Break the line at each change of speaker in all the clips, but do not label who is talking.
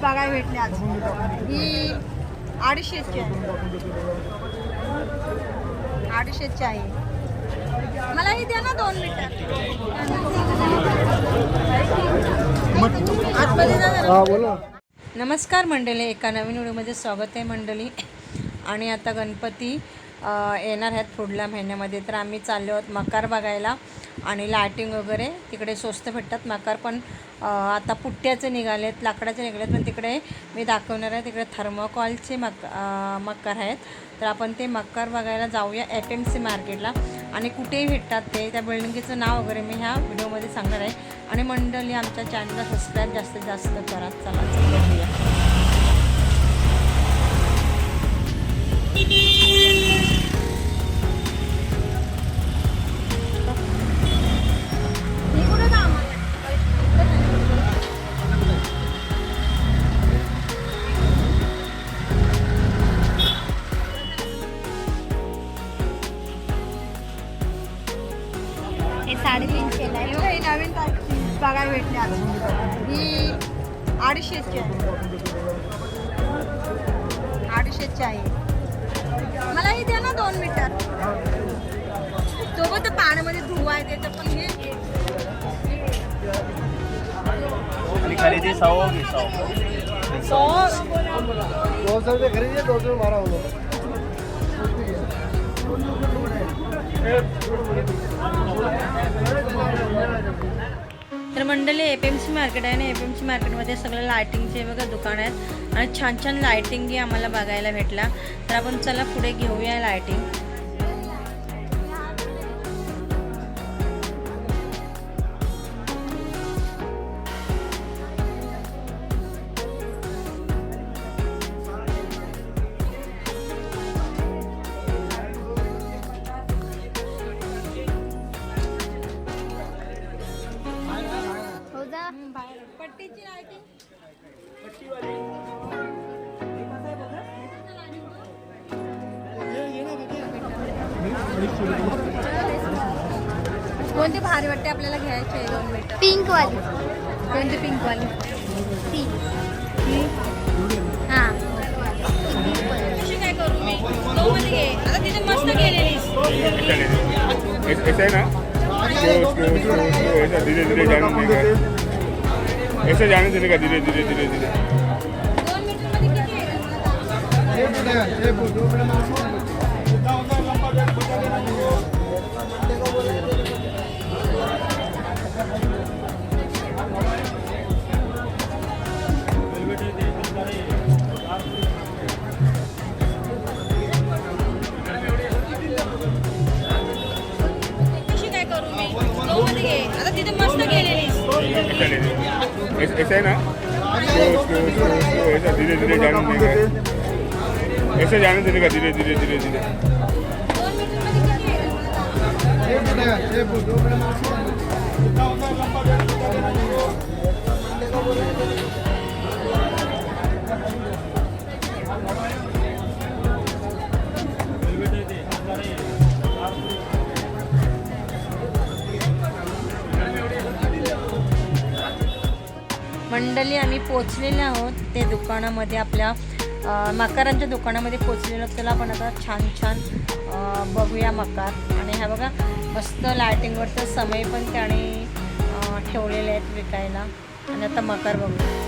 बघायला भेटले आज. ही 250ची आहे. 250ची आहे. मला ही द्या ना 2 मीटर. आतमध्ये जा जरा. नमस्कार मंडळी, एका नवीन व्हिडिओमध्ये स्वागत आहे मंडळी. आणि आता गणपती येणार आहेत पुढल्या महिन्यामध्ये, तर आम्ही चाललो आहोत मकार बघायला. आणि लायटिंग वगैरे तिकडे स्वस्त भेटतात. मकार पण आता पुट्ट्याचे निघालेत, लाकडाचे निघालेत, पण तिकडे मी दाखवणार आहे. तिकडे थर्मोकॉलचे मकार आहेत. तर आपण ते मकार बघायला जाऊया FMC मार्केटला. आणि कुठेही भेटतात ते, त्या बिल्डिंगचं नाव वगैरे मी ह्या व्हिडिओमध्ये सांगणार आहे. आणि मंडळी, आमच्या चॅनलला सबस्क्राईब जास्तीत जास्त करा. चला बघूया.
हे 350 ला आहे.
ही नवीन बघायला भेटले आज. ही 250ची आहे. 250ची आहे. मला ही द्या ना 2 मीटर. सोबत पाण्यामध्ये धुवा आहे त्याचं पण. हे
खरीदी 100 की 100
200 से खरीदिए, 200 में मारा होगा.
तर मंडळी, FMC मार्केट आहे ना. FMC मार्केटमध्ये सगळं लायटिंगचे बघा दुकान आहेत. आणि छान छान लायटिंगही आम्हाला बघायला भेटला. तर आपण चला पुढे घेऊया लायटिंग.
पट्टीची लायटिंग. कोणती भारी वाटते आपल्याला घ्यायची आहे 2 मीटर?
पिंक वाली.
कोणती पिंक वाली?
ती हां.
कशी काय करू मी? 2 मध्ये घे. आता तिथे मस्त गेलेली.
ऐसा है ना, ऐसा धीरे धीरे जाने देगा, ऐसे जाने देने का, धीरे धीरे धीरे धीरे.
2 मीटर मध्ये किती आहे? कशी काय करू मी? 2 मध्ये घे. आता तिथे मस्त गेलेली.
ऐसा है ना, ऐसा धीरे धीरे जाने देगा, ऐसे जाने देने का, धीरे धीरे धीरे धीरे.
2 मीटर मध्ये किती आहे?
मंडळी, आम्ही पोचलेलो आहोत ते दुकानामध्ये. आपल्या मकारांच्या दुकानामध्ये पोचलेलो आहोत. त्याला आपण आता छान छान बघूया मकार. आणि ह्या बघा, मस्त लायटिंगवरचं समय पण त्याने ठेवलेले आहेत विकायला. आणि आता मकार बघूया.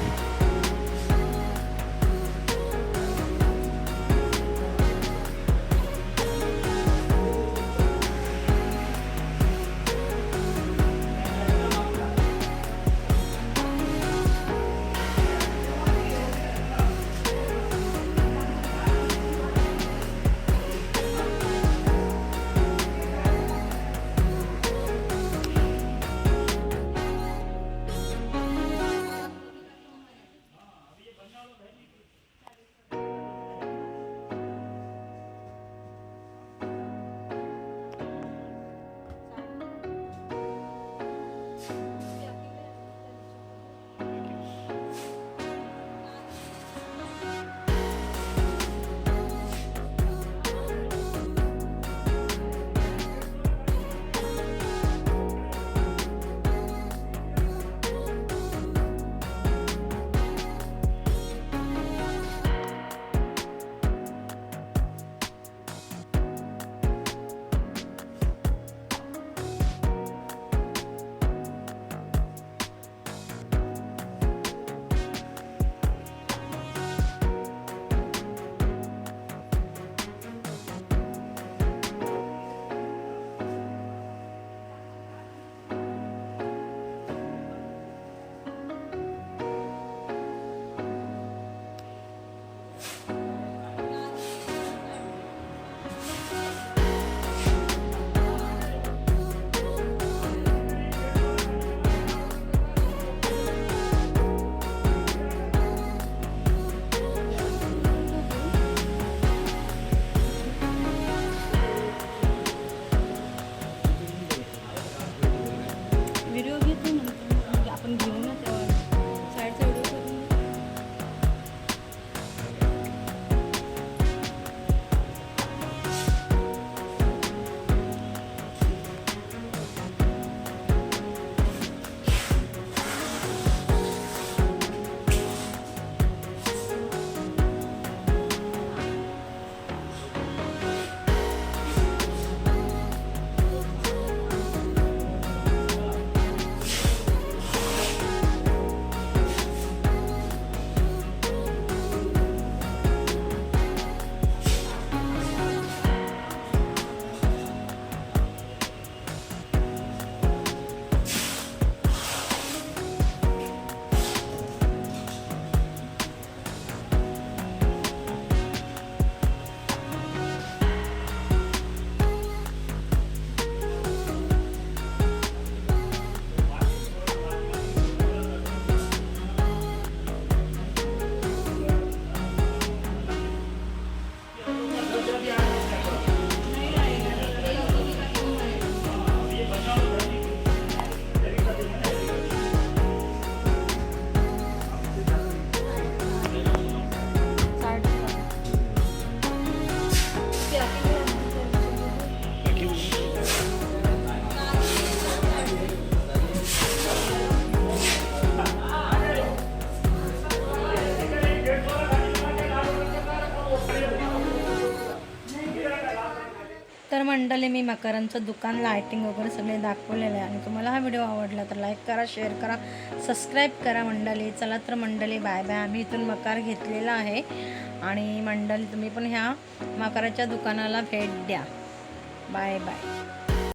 मंडळी मी मकरांचं दुकान लायटिंग वगैरे सगळे दाखवलेलं आहे. आणि तुम्हाला हा व्हिडिओ आवडला तर लाईक करा, शेअर करा, सबस्क्राईब करा मंडळी. चला तर मंडळी बाय बाय. आम्ही इथून मकार घेतलेला आहे आणि मंडळी तुम्ही पण ह्या मकाराच्या दुकानाला भेट द्या. Bye bye.